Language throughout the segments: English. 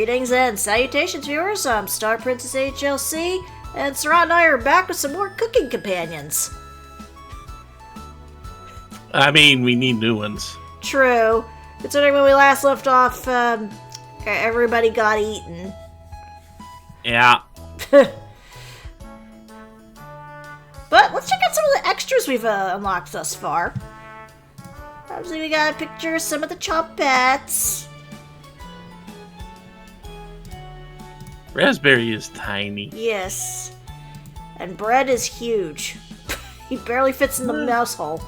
Greetings and salutations, viewers. I'm StarPrincessHLC, and Sarat and I are back with some more cooking companions. I mean, we need new ones. True. Considering when we last left off, everybody got eaten. Yeah. But let's check out some of the extras we've unlocked thus far. Obviously, we got a picture of some of the chopettes. Raspberry is tiny. Yes. And bread is huge. He barely fits in the mouse hole.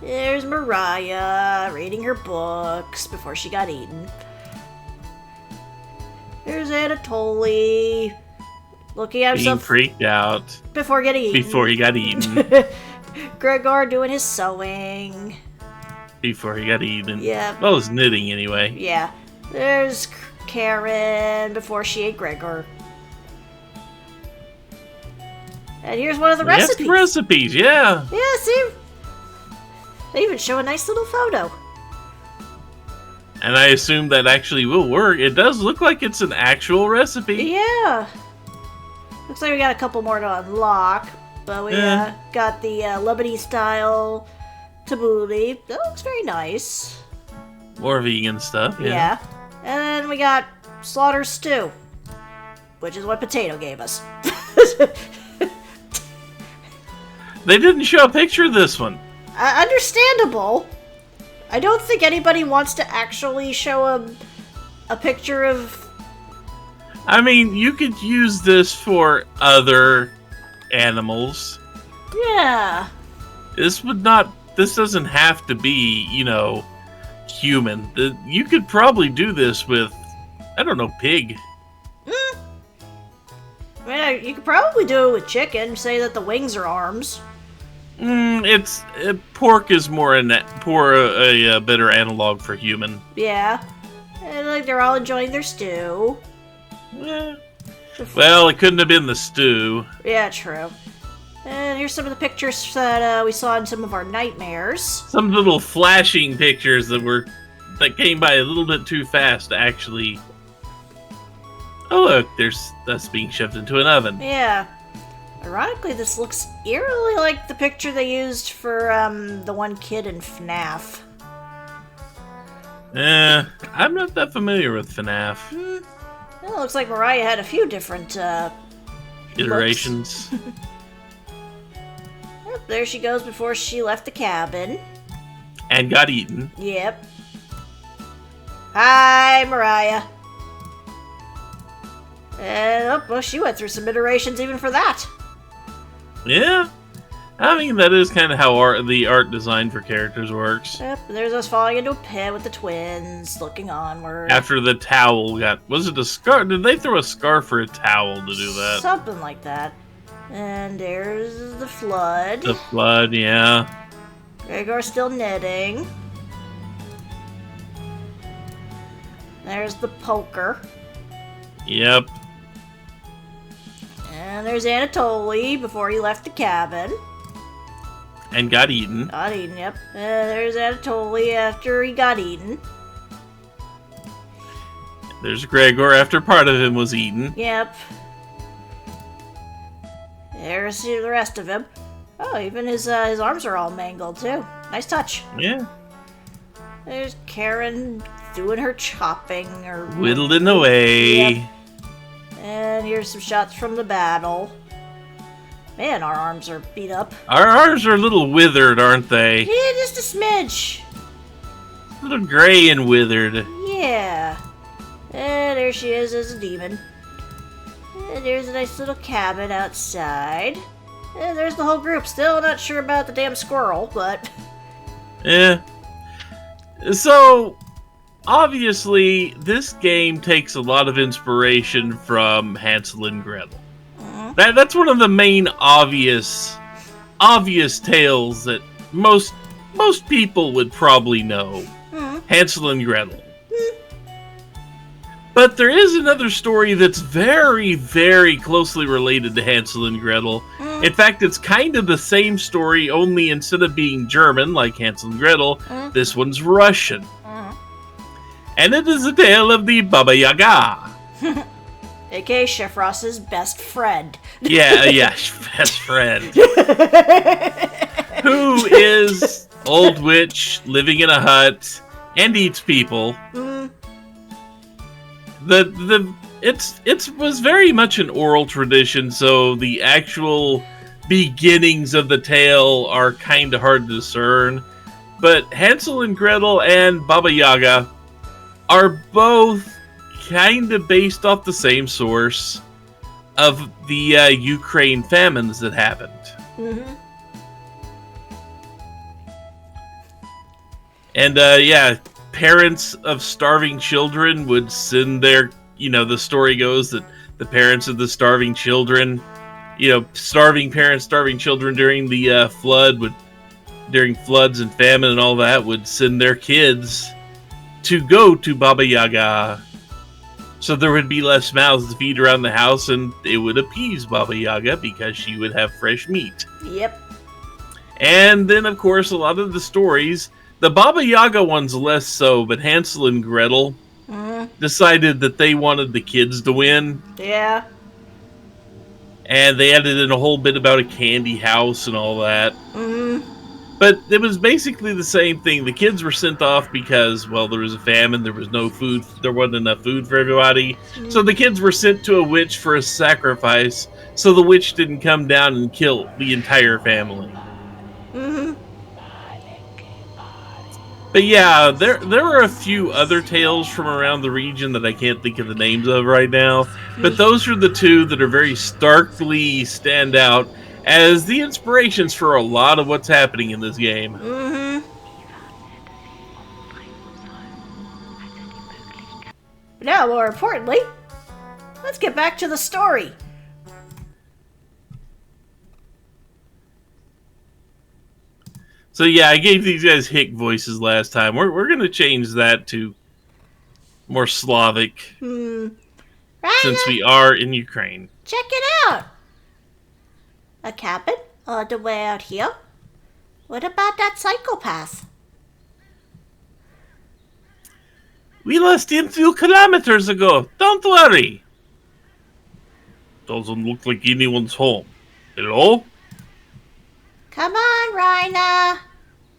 There's Mariah reading her books before she got eaten. There's Anatoly looking at himself. Being freaked out. Before getting eaten. Before he got eaten. Gregor doing his sewing. Before he got eaten. Yeah. Well, his knitting anyway. Yeah. There's Karen before she ate Gregor. And here's one of the recipes. Yes, recipes, yeah. Yeah, see? They even show a nice little photo. And I assume that actually will work. It does look like it's an actual recipe. Yeah. Looks like we got a couple more to unlock. But we got the Lebanese-style tabbouleh. That looks very nice. More vegan stuff, Yeah. And then we got slaughter stew, which is what Potato gave us. They didn't show a picture of this one. Understandable. I don't think anybody wants to actually show a picture of... I mean, you could use this for other animals. Yeah. This doesn't have to be, human. You could probably do this with, I don't know, pig. I mean, you could probably do it with chicken. Say that the wings are arms. Pork is more a better analog for human. Yeah. And like they're all enjoying their stew. Yeah. Well, it couldn't have been the stew. Yeah, true. And here's some of the pictures that we saw in some of our nightmares. Some little flashing pictures that came by a little bit too fast to actually... Oh look, that's being shoved into an oven. Yeah. Ironically, this looks eerily like the picture they used for the one kid in FNAF. I'm not that familiar with FNAF. Well, it looks like Mariah had a few different iterations. Yep, there she goes before she left the cabin. And got eaten. Yep. Hi, Mariah. And, well, she went through some iterations even for that. Yeah. I mean, that is kind of how the art design for characters works. Yep, and there's us falling into a pit with the twins, looking onward. After the towel was it a scarf? Did they throw a scarf or a towel to do that? Something like that. And there's the flood. The flood, yeah. Gregor's still knitting. There's the poker. Yep. And there's Anatoly before he left the cabin. And got eaten. Got eaten, yep. There's Anatoly after he got eaten. There's Gregor after part of him was eaten. Yep. There's the rest of him. Oh, even his arms are all mangled, too. Nice touch. Yeah. There's Karen doing her chopping. Or whittling away. Yep. And here's some shots from the battle. Man, our arms are beat up. Our arms are a little withered, aren't they? Yeah, just a smidge. A little gray and withered. Yeah. And there she is as a demon. And there's a nice little cabin outside. And there's the whole group. Still not sure about the damn squirrel, but... Yeah. So, obviously, this game takes a lot of inspiration from Hansel and Gretel. That's one of the main obvious tales that most people would probably know. Hansel and Gretel. But there is another story that's very, very closely related to Hansel and Gretel, In fact, it's kind of the same story, only instead of being German, like Hansel and Gretel, this one's Russian. And it is a tale of the Baba Yaga. A.k.a. Chef Ross's best friend. Yeah, best friend. Who is old witch living in a hut and eats people. It was very much an oral tradition, so the actual beginnings of the tale are kind of hard to discern. But Hansel and Gretel and Baba Yaga are both kind of based off the same source of the Ukraine famines that happened. And parents of starving children would send their, the story goes that the parents of the starving children, starving parents, starving children during the during floods and famine and all that, would send their kids to go to Baba Yaga. So there would be less mouths to feed around the house, and it would appease Baba Yaga because she would have fresh meat. Yep. And then, of course, a lot of the stories, the Baba Yaga ones less so, but Hansel and Gretel decided that they wanted the kids to win. Yeah. And they added in a whole bit about a candy house and all that. But it was basically the same thing. The kids were sent off because, well, there was a famine, there was no food, there wasn't enough food for everybody. So the kids were sent to a witch for a sacrifice, so the witch didn't come down and kill the entire family. But yeah, there are a few other tales from around the region that I can't think of the names of right now. But those are the two that are very starkly stand out as the inspirations for a lot of what's happening in this game. Now, more importantly, let's get back to the story. So yeah, I gave these guys hick voices last time. We're going to change that to more Slavic, since we are in Ukraine. Check it out. A cabin all the way out here. What about that psychopath? We lost him a few kilometers ago. Don't worry. Doesn't look like anyone's home. Hello? Come on, Raina.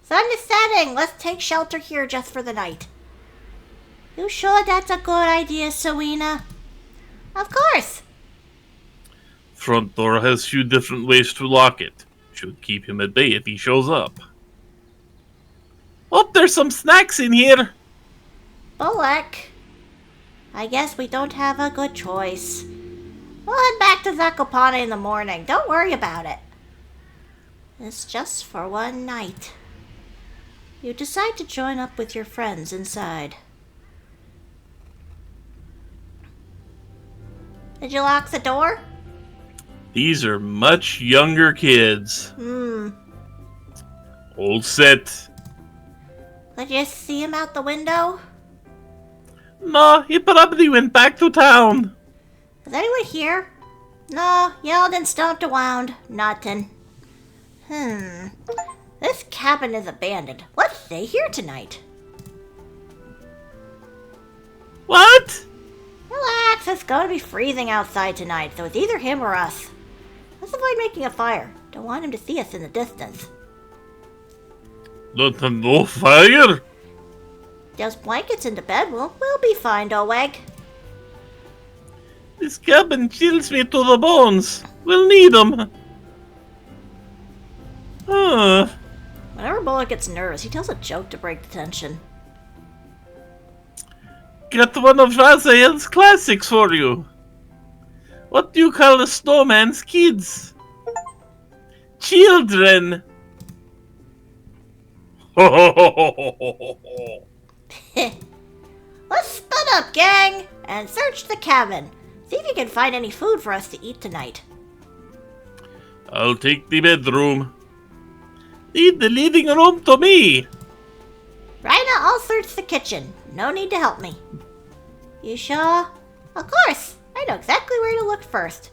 Sun is setting. Let's take shelter here just for the night. You sure that's a good idea, Serena? Of course. Front door has few different ways to lock it. Should keep him at bay if he shows up. Oh, there's some snacks in here. Bullock. I guess we don't have a good choice. We'll head back to Zakopane in the morning. Don't worry about it. It's just for one night. You decide to join up with your friends inside. Did you lock the door? These are much younger kids. All set. Could you see him out the window? No, he probably went back to town. Is anyone here? No, yelled and stomped around. Nothing. This cabin is abandoned. Let's stay here tonight. What? Relax, it's going to be freezing outside tonight, so it's either him or us. Let's avoid making a fire. Don't want him to see us in the distance. No fire? Those blankets in the bed we'll be fine, Oleg. This cabin chills me to the bones. We'll need them. Whenever Bullock gets nervous, he tells a joke to break the tension. Got one of Raziel's classics for you. What do you call a snowman's kids? Children. Let's split up, gang, and search the cabin. See if you can find any food for us to eat tonight. I'll take the bedroom. Leave the living room to me. Raina, I'll search the kitchen. No need to help me. You sure? Of course. I know exactly where to look first.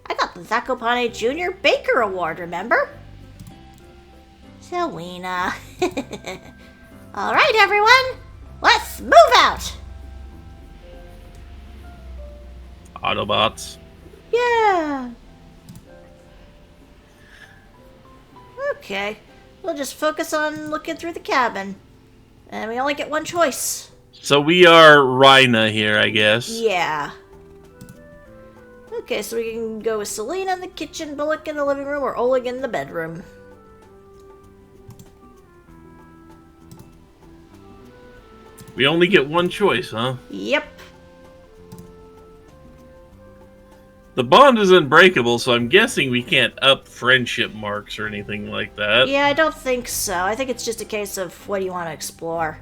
I got the Zakopane Junior Baker Award, remember? Selena. Alright, everyone, let's move out! Autobots. Yeah. Okay, we'll just focus on looking through the cabin. And we only get one choice. So we are Rhina here, I guess. Yeah. Okay, so we can go with Selena in the kitchen, Bullock in the living room, or Oleg in the bedroom. We only get one choice, huh? Yep. The bond is unbreakable, so I'm guessing we can't up friendship marks or anything like that. Yeah, I don't think so. I think it's just a case of what do you want to explore.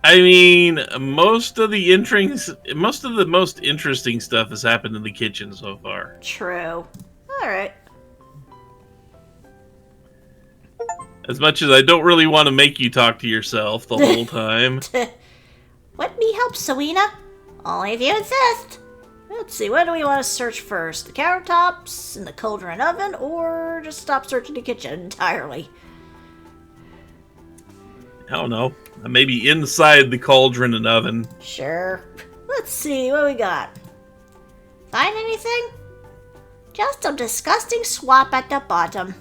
I mean, most of the most interesting stuff has happened in the kitchen so far. True. Alright. As much as I don't really want to make you talk to yourself the whole time. Let me help, Selena. Only if you insist. Let's see, what do we want to search first? The countertops, in the cauldron oven, or just stop searching the kitchen entirely? I don't know. Maybe inside the cauldron and oven. Sure. Let's see, what we got? Find anything? Just a disgusting swap at the bottom.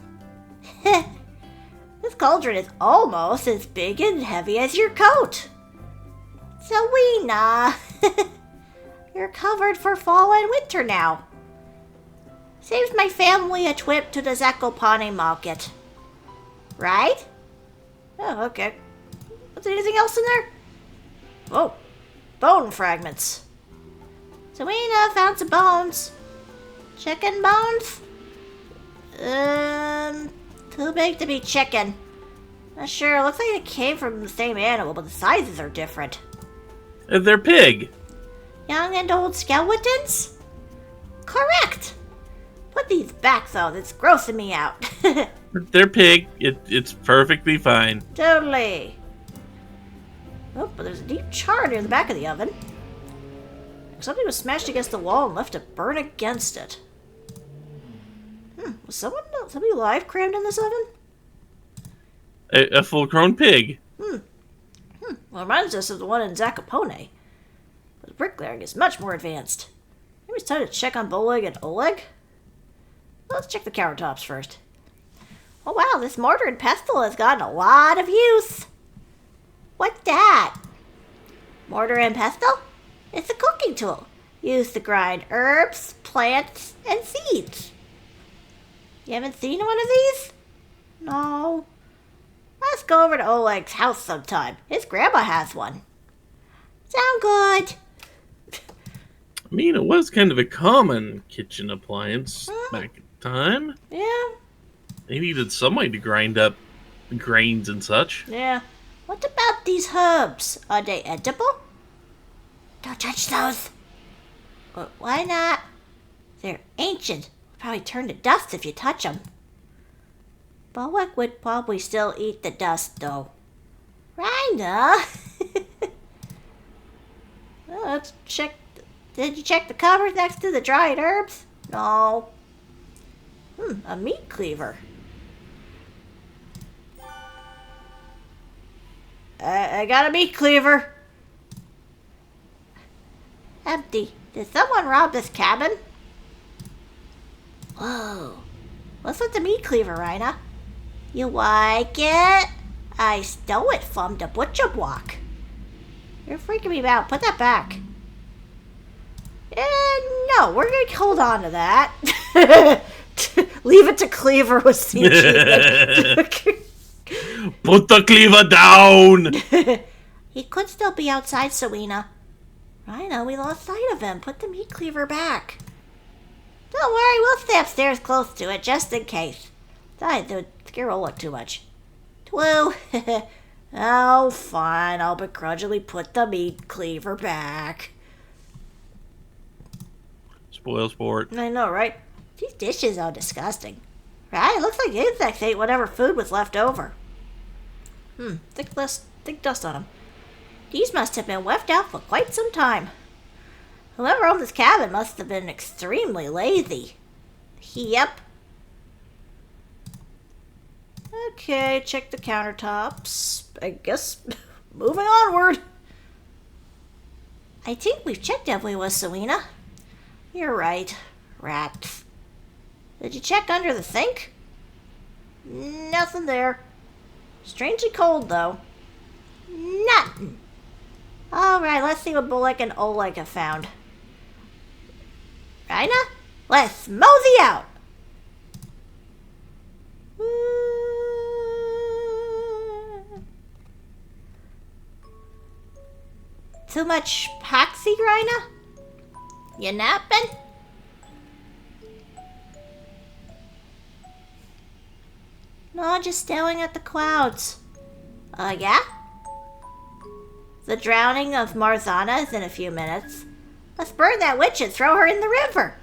This cauldron is almost as big and heavy as your coat. Selena, you're covered for fall and winter now. Saves my family a trip to the Zakopane market. Right? Oh, okay. Is there anything else in there? Oh, bone fragments. Selena found some bones. Chicken bones? Too big to be chicken. Not sure, looks like it came from the same animal, but the sizes are different. They're pig. Young and old skeletons? Correct! Put these back though, that's grossing me out. They're pig. It's perfectly fine. Totally. Oh, but there's a deep char near the back of the oven. Something was smashed against the wall and left to burn against it. Was somebody alive crammed in this oven? A full-grown pig. Well, reminds us of the one in Zakopane. But the bricklaying is much more advanced. Maybe it's time to check on Boleg and Oleg? Let's check the countertops first. Oh wow, this mortar and pestle has gotten a lot of use. What's that? Mortar and pestle? It's a cooking tool used to grind herbs, plants, and seeds. You haven't seen one of these? No. Let's go over to Oleg's house sometime. His grandma has one. Sound good. I mean, it was kind of a common kitchen appliance back in time. Yeah. They needed somebody to grind up grains and such. Yeah. What about these herbs? Are they edible? Don't touch those. Why not? They're ancient. Probably turn to dust if you touch them. Bowick would probably still eat the dust, though. Rhina! Well, let's check. Did you check the cupboard next to the dried herbs? No. A meat cleaver. I got a meat cleaver. Empty. Did someone rob this cabin? Whoa. What's with the meat cleaver, Rhina? You like it? I stole it from the butcher block. You're freaking me out. Put that back. No, we're going to hold on to that. Leave it to Cleaver with CG. Put the cleaver down! He could still be outside, Selena. Rhina, we lost sight of him. Put the meat cleaver back. Don't worry, we'll stay upstairs close to it, just in case. Besides, it would scare Oleg too much. Twoo. Oh, fine. I'll begrudgingly put the meat cleaver back. Spoil sport. I know, right? These dishes are disgusting. Right? It looks like insects ate whatever food was left over. Thick dust on them. These must have been left out for quite some time. Whoever owned this cabin must have been extremely lazy. Yep. Okay, check the countertops. I guess moving onward. I think we've checked everywhere, Selena. You're right. Rats. Did you check under the sink? Nothing there. Strangely cold, though. Nothing. Alright, let's see what Bullock and Oleg have found. Rhina, let's mosey out! Too much poxy, Rhina? You napping? No, just staring at the clouds. Yeah? The drowning of Marzana is in a few minutes. Let's burn that witch and throw her in the river.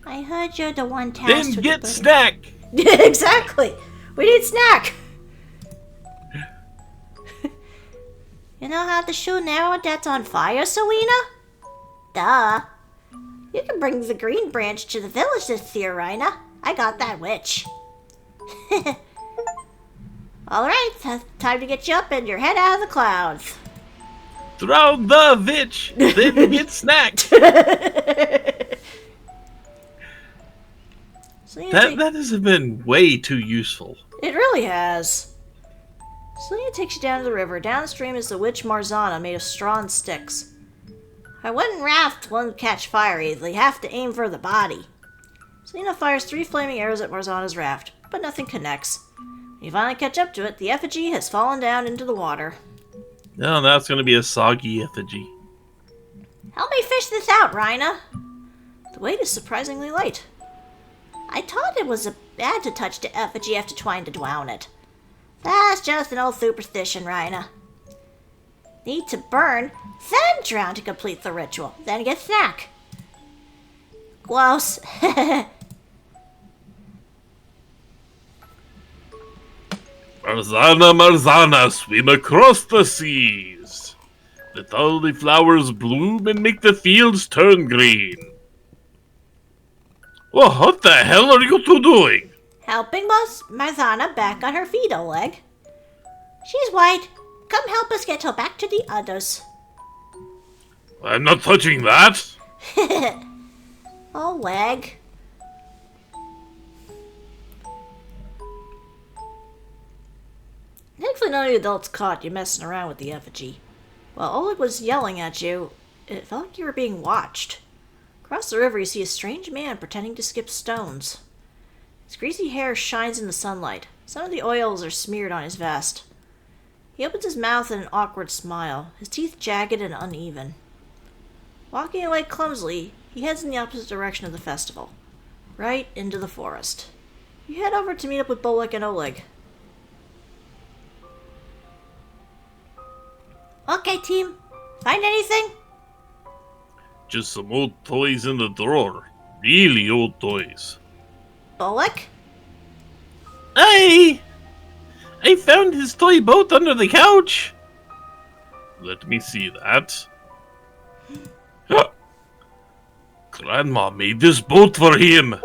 I heard you're the one tasked Then with get the snack. Exactly. We need snack. You know how to shoot an arrow that's on fire, Selena? Duh. You can bring the green branch to the village this year, Rhina. I got that witch. Alright, time to get you up and your head out of the clouds. Throw the witch, then get snacked. That has been way too useful. It really has. Selena takes you down to the river. Downstream is the witch Marzana made of straw and sticks. Her wooden raft won't catch fire easily. You have to aim for the body. Selena fires 3 flaming arrows at Marzana's raft, but nothing connects. When you finally catch up to it, the effigy has fallen down into the water. No, that's going to be a soggy effigy. Help me fish this out, Rhina. The weight is surprisingly light. I thought it was bad to touch the effigy after trying to drown it. That's just an old superstition, Rhina. Need to burn, then drown to complete the ritual, then get snack. Gross. Marzana, Marzana, swim across the seas. Let all the flowers bloom and make the fields turn green. Oh, what the hell are you two doing? Helping Marzana back on her feet, Oleg. She's white. Come help us get her back to the others. I'm not touching that. Oleg. Thankfully none of the adults caught you messing around with the effigy. While Oleg was yelling at you, it felt like you were being watched. Across the river you see a strange man pretending to skip stones. His greasy hair shines in the sunlight. Some of the oils are smeared on his vest. He opens his mouth in an awkward smile, his teeth jagged and uneven. Walking away clumsily, he heads in the opposite direction of the festival, right into the forest. You head over to meet up with Bolek and Oleg. Okay, team. Find anything? Just some old toys in the drawer. Really old toys. Bolek? I found his toy boat under the couch. Let me see that. Grandma made this boat for him.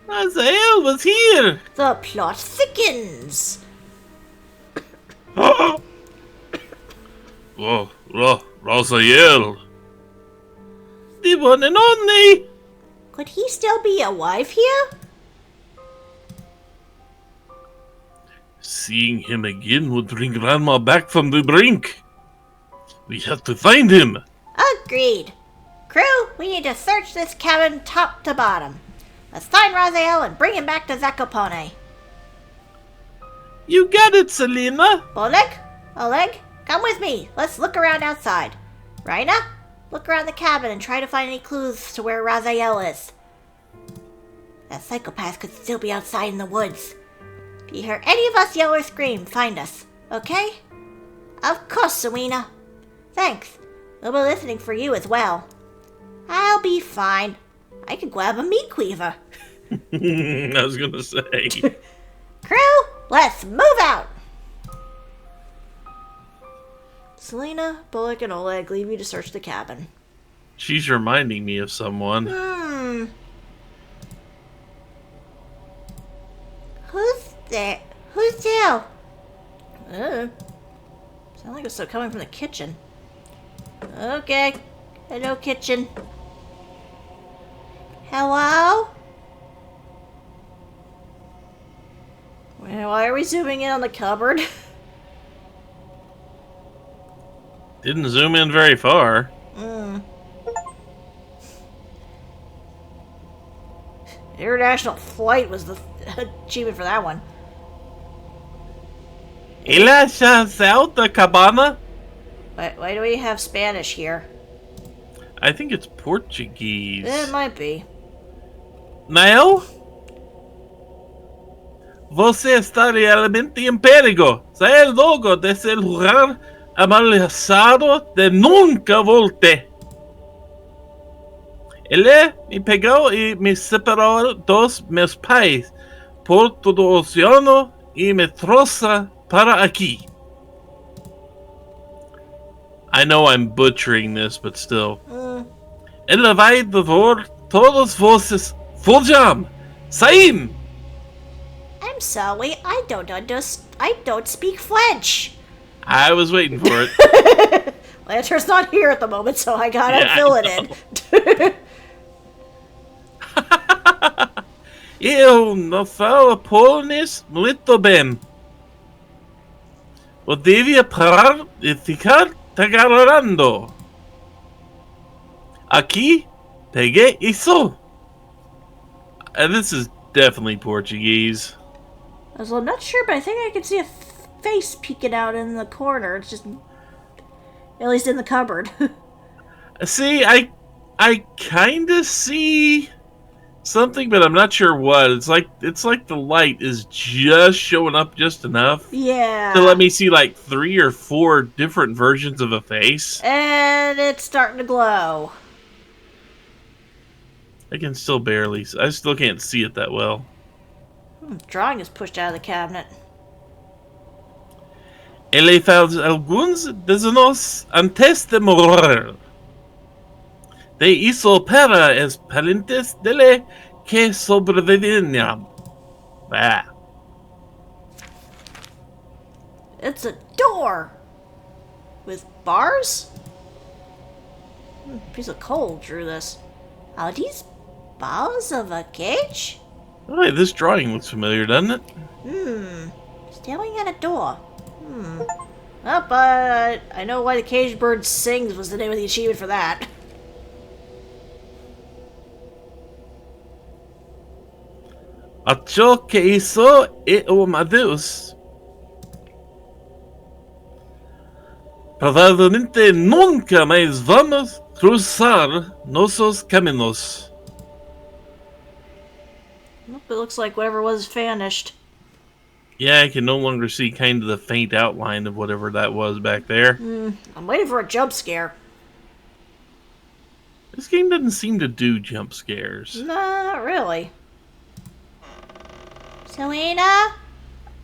Raziel was here. The plot thickens. Oh, Raziel. The one and only. Could he still be alive here? Seeing him again would bring Grandma back from the brink. We have to find him. Agreed. Crew, we need to search this cabin top to bottom. Let's find Raziel and bring him back to Zakopane. You got it, Selena. Oleg, come with me. Let's look around outside. Rhina, look around the cabin and try to find any clues to where Raziel is. That psychopath could still be outside in the woods. If you hear any of us yell or scream, find us, okay? Of course, Selena. Thanks. We'll be listening for you as well. I'll be fine. I can grab a meat cleaver. I was gonna say. Crew, let's move out. Selena, Bullock, and Oleg leave you to search the cabin. She's reminding me of someone. Who's there? Who's there? Sound like it's coming from the kitchen. Okay. Hello, kitchen. Hello? Why are we zooming in on the cupboard? Didn't zoom in very far. International flight was the achievement for that one. Ela out the cabana? Why do we have Spanish here? I think it's Portuguese. It might be. Now? Você está realmente em perigo. Saia logo desse lugar amaldiçoado de nunca volte. Ele me pegou e me separou dos meus pais por todo o oceano e me trouxe para aqui. I know I'm butchering this, but still. Ele vai devorar todos vocês. Fujam! Saim! I'm sorry, I don't speak French. I was waiting for it. Lanter's not here at the moment, so I gotta fill it in. Eu não falo polonês muito bem. Eu devia parar de ficar tagarelando. Aqui, peguei isso. And this is definitely Portuguese. I'm not sure, but I think I can see a face peeking out in the corner. It's just, at least in the cupboard. See, I kind of see something, but I'm not sure what. It's like the light is just showing up just enough. Yeah. To let me see like 3 or 4 different versions of a face. And it's starting to glow. I can still I still can't see it that well. Drawing is pushed out of the cabinet. Ele faz alguns desenhos antes de morrer. De hizo para os parentes dele que sobreviviram. Ah. It's a door! With bars? Piece of coal drew this. Are these bars of a cage? Oh, hey, this drawing looks familiar, doesn't it? Staring at a door. Oh, but I know why the caged bird sings was the name of the achievement for that. Acho que isso é uma Deus. Provavelmente nunca mais vamos cruzar nossos caminhos. It looks like whatever was vanished. Yeah, I can no longer see kind of the faint outline of whatever that was back there. I'm waiting for a jump scare. This game doesn't seem to do jump scares. No, not really. Selena?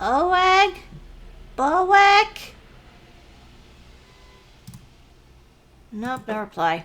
Oleg? Bullock? Nope, no reply.